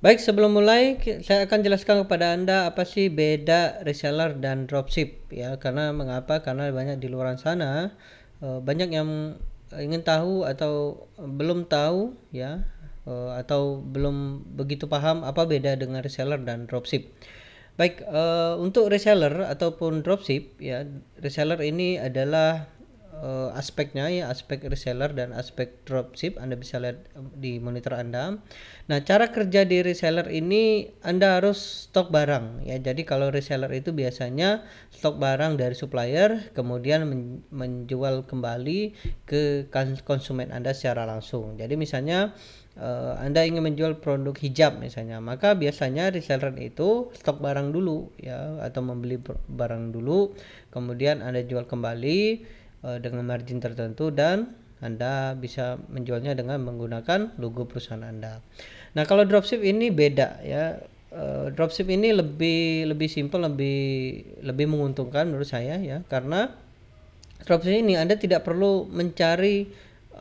Baik, sebelum mulai saya akan jelaskan kepada Anda apa sih beda reseller dan dropship ya. Karena mengapa? Karena banyak di luar sana banyak yang ingin tahu atau belum tahu ya, atau belum begitu paham apa beda dengan reseller dan dropship. Baik, untuk reseller ataupun dropship ya, reseller ini adalah aspeknya ya, aspek reseller dan aspek dropship Anda bisa lihat di monitor Anda. Nah, cara kerja di reseller ini Anda harus stok barang ya. Jadi kalau reseller itu biasanya stok barang dari supplier kemudian menjual kembali ke konsumen Anda secara langsung. Jadi misalnya Anda ingin menjual produk hijab misalnya, maka biasanya reseller itu stok barang dulu ya, atau membeli barang dulu, kemudian Anda jual kembali dengan margin tertentu, dan Anda bisa menjualnya dengan menggunakan logo perusahaan Anda. Nah, kalau dropship ini beda ya. Dropship ini lebih simple, lebih menguntungkan menurut saya ya, karena dropship ini Anda tidak perlu mencari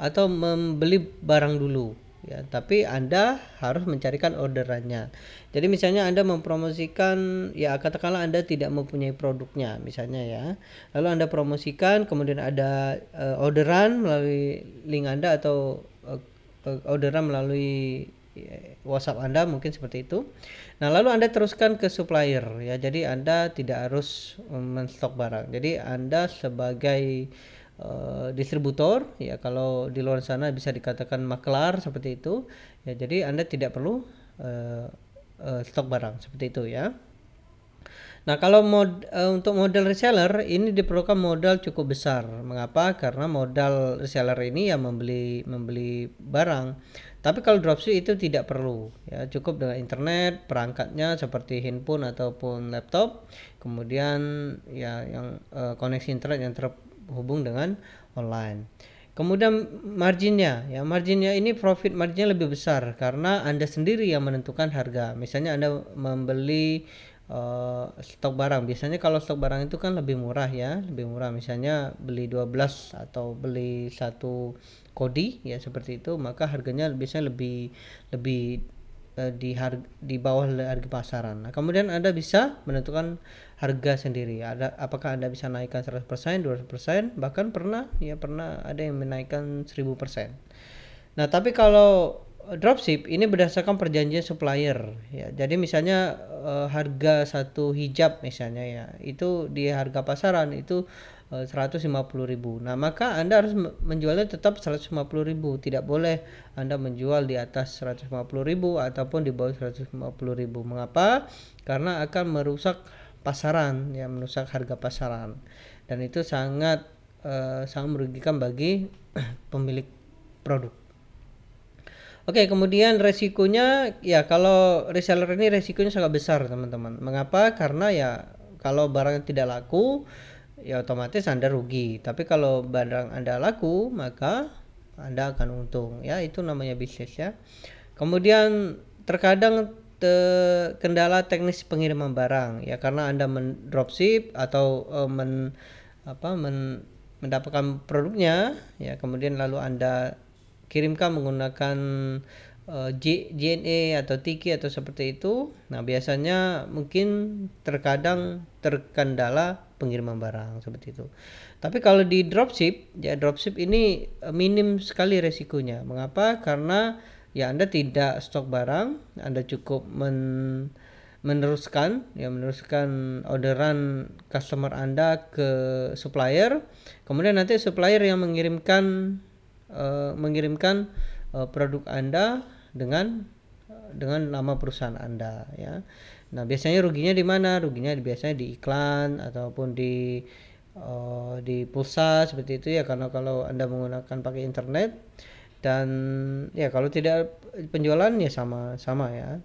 atau membeli barang dulu ya, tapi Anda harus mencarikan orderannya. Jadi misalnya Anda mempromosikan ya, katakanlah Anda tidak mempunyai produknya misalnya ya. Lalu Anda promosikan, kemudian ada orderan melalui link Anda, atau orderan melalui WhatsApp Anda mungkin seperti itu. Nah, lalu Anda teruskan ke supplier ya. Jadi Anda tidak harus menstok barang. Jadi Anda sebagai distributor ya, kalau di luar sana bisa dikatakan maklar seperti itu ya. Jadi Anda tidak perlu stok barang seperti itu ya. Nah, kalau untuk modal reseller ini diperlukan modal cukup besar. Mengapa? Karena modal reseller ini ya membeli barang. Tapi kalau dropship itu tidak perlu ya, cukup dengan internet, perangkatnya seperti handphone ataupun laptop, kemudian ya yang koneksi internet yang terhubung dengan online. Kemudian marginnya ya, marginnya ini profit marginnya lebih besar karena Anda sendiri yang menentukan harga. Misalnya Anda membeli stok barang, biasanya kalau stok barang itu kan lebih murah ya, lebih murah, misalnya beli 12 atau beli satu kodi ya seperti itu, maka harganya biasanya lebih lebih di bawah harga pasaran. Nah, kemudian Anda bisa menentukan harga sendiri. Apakah Anda bisa naikkan 100%, 200%, bahkan pernah ada yang menaikkan 1000%. Nah, tapi kalau dropship ini berdasarkan perjanjian supplier ya. Jadi misalnya harga satu hijab misalnya ya, itu di harga pasaran itu 150.000. Nah, maka Anda harus menjualnya tetap 150.000. Tidak boleh Anda menjual di atas 150.000 ataupun di bawah 150.000. Mengapa? Karena akan merusak pasaran ya, merusak harga pasaran. Dan itu sangat merugikan bagi pemilik produk. Oke, kemudian resikonya ya, kalau reseller ini resikonya sangat besar teman-teman. Mengapa? Karena ya kalau barang tidak laku ya otomatis Anda rugi. Tapi kalau barang Anda laku maka Anda akan untung. Ya, itu namanya bisnis ya. Kemudian terkadang kendala teknis pengiriman barang ya, karena Anda mendropship atau mendapatkan produknya ya, kemudian lalu Anda kirimkan menggunakan JNE atau Tiki atau seperti itu. Nah, biasanya mungkin terkadang terkendala pengiriman barang seperti itu. Tapi kalau di dropship ya, dropship ini minim sekali resikonya. Mengapa? Karena ya Anda tidak stok barang, Anda cukup meneruskan orderan customer Anda ke supplier, kemudian nanti supplier yang mengirimkan produk Anda dengan nama perusahaan Anda ya. Nah, biasanya ruginya di mana? Ruginya biasanya di iklan ataupun di pulsa seperti itu ya, karena kalau Anda menggunakan pakai internet, dan ya kalau tidak penjualan ya sama ya.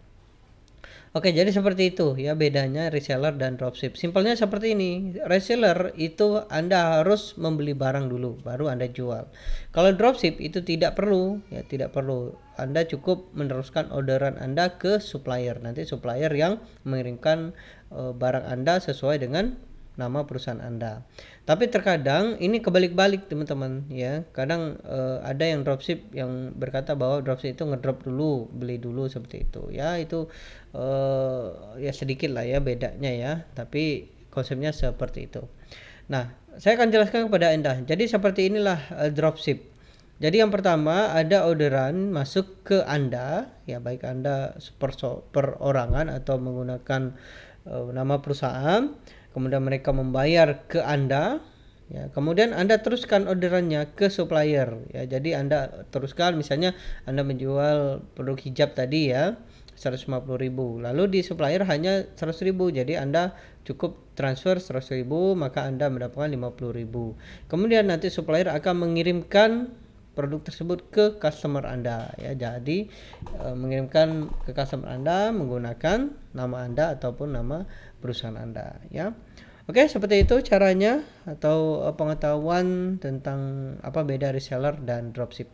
Oke, jadi seperti itu ya bedanya reseller dan dropship. Simpelnya seperti ini. Reseller itu Anda harus membeli barang dulu baru Anda jual. Kalau dropship itu tidak perlu ya, tidak perlu. Anda cukup meneruskan orderan Anda ke supplier. Nanti supplier yang mengirimkan barang Anda sesuai dengan nama perusahaan Anda. Tapi terkadang ini kebalik-balik teman-teman ya. Kadang ada yang dropship yang berkata bahwa dropship itu ngedrop dulu, beli dulu seperti itu. Ya itu ya sedikit lah ya bedanya ya. Tapi konsepnya seperti itu. Nah, saya akan jelaskan kepada Anda. Jadi seperti inilah dropship. Jadi yang pertama ada orderan masuk ke Anda, ya baik Anda perorangan atau menggunakan nama perusahaan, kemudian mereka membayar ke Anda, ya kemudian Anda teruskan orderannya ke supplier, ya jadi Anda teruskan misalnya Anda menjual produk hijab tadi ya 150.000, lalu di supplier hanya 100.000, jadi Anda cukup transfer 100.000 maka Anda mendapatkan 50.000. Kemudian nanti supplier akan mengirimkan produk tersebut ke customer Anda ya. Jadi mengirimkan ke customer Anda menggunakan nama Anda ataupun nama perusahaan Anda ya. Oke, seperti itu caranya atau pengetahuan tentang apa beda reseller dan dropship.